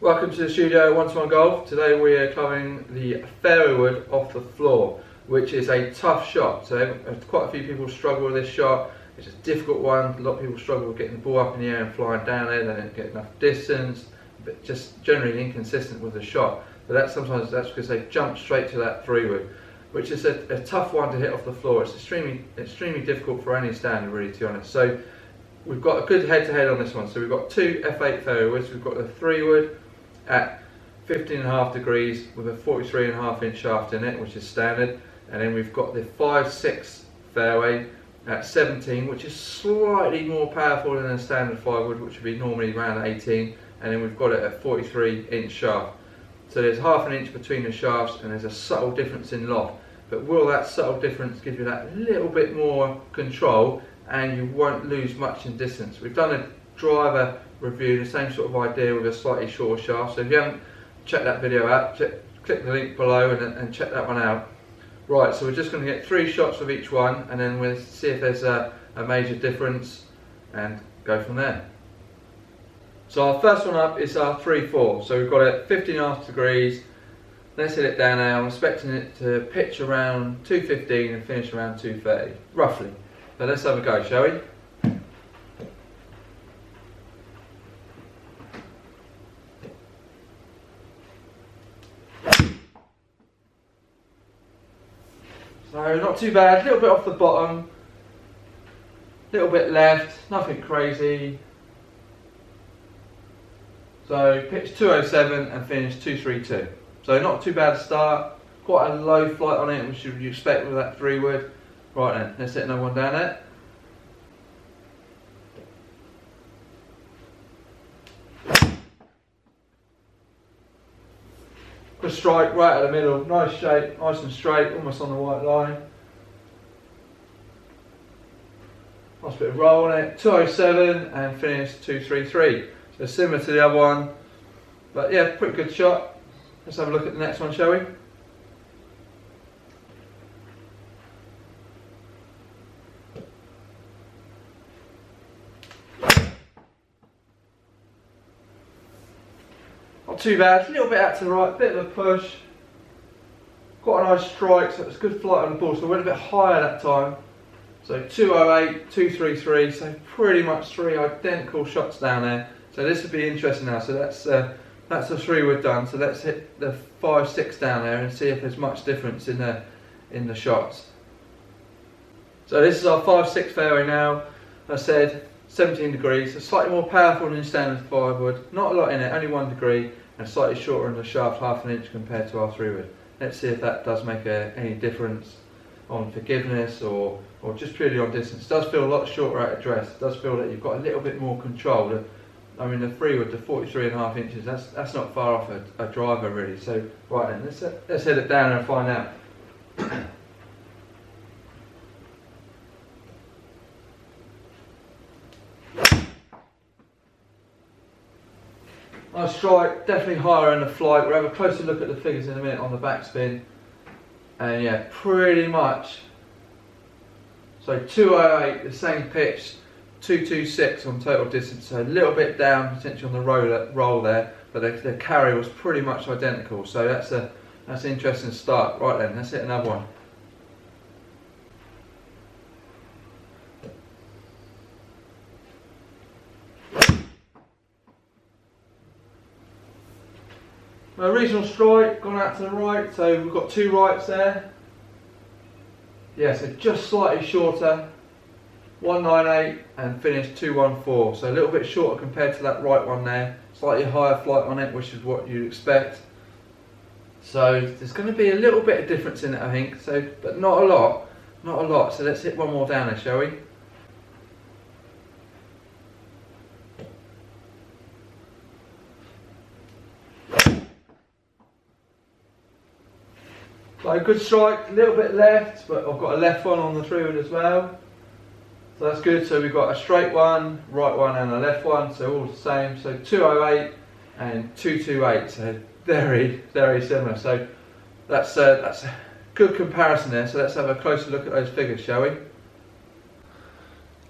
Welcome to the studio, One-to-One Golf. Today we are covering the fairway wood off the floor, which is a tough shot. So quite a few people struggle with this shot. It's a difficult one. A lot of people struggle with getting the ball up in the air and flying down there. They don't get enough distance, but just generally inconsistent with the shot. But sometimes that's because they jump straight to that 3-wood, which is a tough one to hit off the floor. It's extremely difficult for any standard, really, to be honest. So we've got a good head-to-head on this one. So we've got two F8 fairway woods. We've got the 3-wood at 15.5 degrees with a 43.5 inch shaft in it, which is standard, and then we've got the 5/6 fairway at 17, which is slightly more powerful than a standard 5-wood, which would be normally around 18, and then we've got it at 43 inch shaft. So there's half an inch between the shafts, and there's a subtle difference in loft. But will that subtle difference give you that little bit more control, and you won't lose much in distance? We've done a driver review, the same sort of idea with a slightly shorter shaft. So if you haven't checked that video out, click the link below and check that one out. Right, so we're just going to get 3 shots of each one, and then we'll see if there's a major difference and go from there. So our first one up is our 3-4. So we've got it 15.5 degrees. Let's hit it down now. I'm expecting it to pitch around 215 and finish around 230, roughly. So let's have a go, shall we? So not too bad, a little bit off the bottom, a little bit left, nothing crazy. So pitch 207 and finish 232. So not too bad a start, quite a low flight on it, which you expect with that 3-wood. Right then, let's hit another one down there. Good strike right at the middle, nice shape, nice and straight, almost on the white line. Nice bit of roll on it, 207 and finish 233. So similar to the other one, but yeah, pretty good shot. Let's have a look at the next one, shall we? Not too bad, a little bit out to the right, bit of a push. Quite a nice strike, so it's good flight on the ball, so we went a bit higher that time. So 208, 233, so pretty much 3 identical shots down there. So this would be interesting now. So that's the 3-wood done. So let's hit the 5/6 down there and see if there's much difference in the shots. So this is our 5/6 fairway now. I said 17 degrees, so slightly more powerful than standard 5-wood. Not a lot in it, only 1 degree, and slightly shorter in the shaft, half an inch compared to our 3-wood. Let's see if that does make any difference on forgiveness or just purely on distance. It does feel a lot shorter at address. It does feel that you've got a little bit more control. I mean, the 3-wood to 43.5 inches, that's not far off a driver, really. So right then, let's hit it down and find out. Nice strike, definitely higher in the flight. We'll have a closer look at the figures in a minute on the backspin. And yeah, pretty much. So 208, the same pitch, 226 on total distance. So a little bit down potentially on the roll there, but the carry was pretty much identical. So that's an interesting start. Right then, let's hit another one. A regional strike, gone out to the right, so we've got 2 rights there. Yeah, so just slightly shorter, 198 and finished 214. So a little bit shorter compared to that right one there. Slightly higher flight on it, which is what you'd expect. So there's going to be a little bit of difference in it, I think. So, but not a lot, not a lot. So let's hit one more down there, shall we? So good strike, a little bit left, but I've got a left one on the 3-wood as well. So that's good. So we've got a straight one, right one and a left one, so all the same. So 208 and 228, so very, very similar. So that's a good comparison there. So let's have a closer look at those figures, shall we?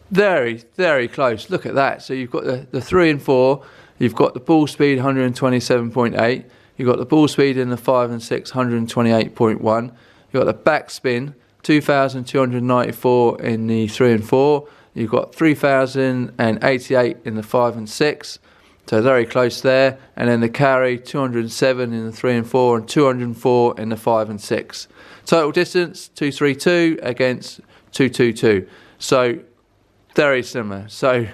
Very, very close. Look at that. So you've got the 3 and 4, You've got the ball speed 127.8. You've got the ball speed in the 5 and 6 128.1. You've got the backspin 2,294 in the 3 and 4. You've got 3,088 in the 5 and 6. So very close there. And then the carry 207 in the 3 and 4 and 204 in the 5 and 6. Total distance 232 against 222. So very similar. So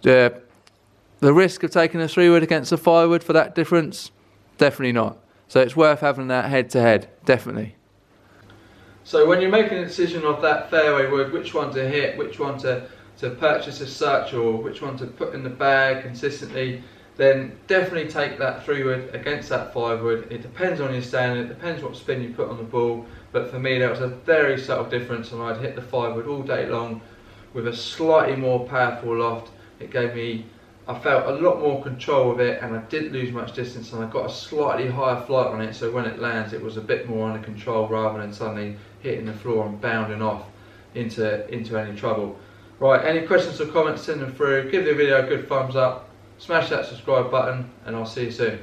the risk of taking a 3-wood against a 5-wood for that difference, definitely not. So it's worth having that head to head, definitely. So when you're making a decision of that fairway wood, which one to hit, which one to purchase as such, or which one to put in the bag consistently, then definitely take that 3-wood against that 5-wood. It depends on your standing, it depends what spin you put on the ball, but for me there was a very subtle difference, and I'd hit the 5-wood all day long with a slightly more powerful loft. It gave me, I felt a lot more control of it, and I didn't lose much distance, and I got a slightly higher flight on it, so when it lands it was a bit more under control rather than suddenly hitting the floor and bounding off into any trouble. Right, any questions or comments, send them through. Give the video a good thumbs up, smash that subscribe button, and I'll see you soon.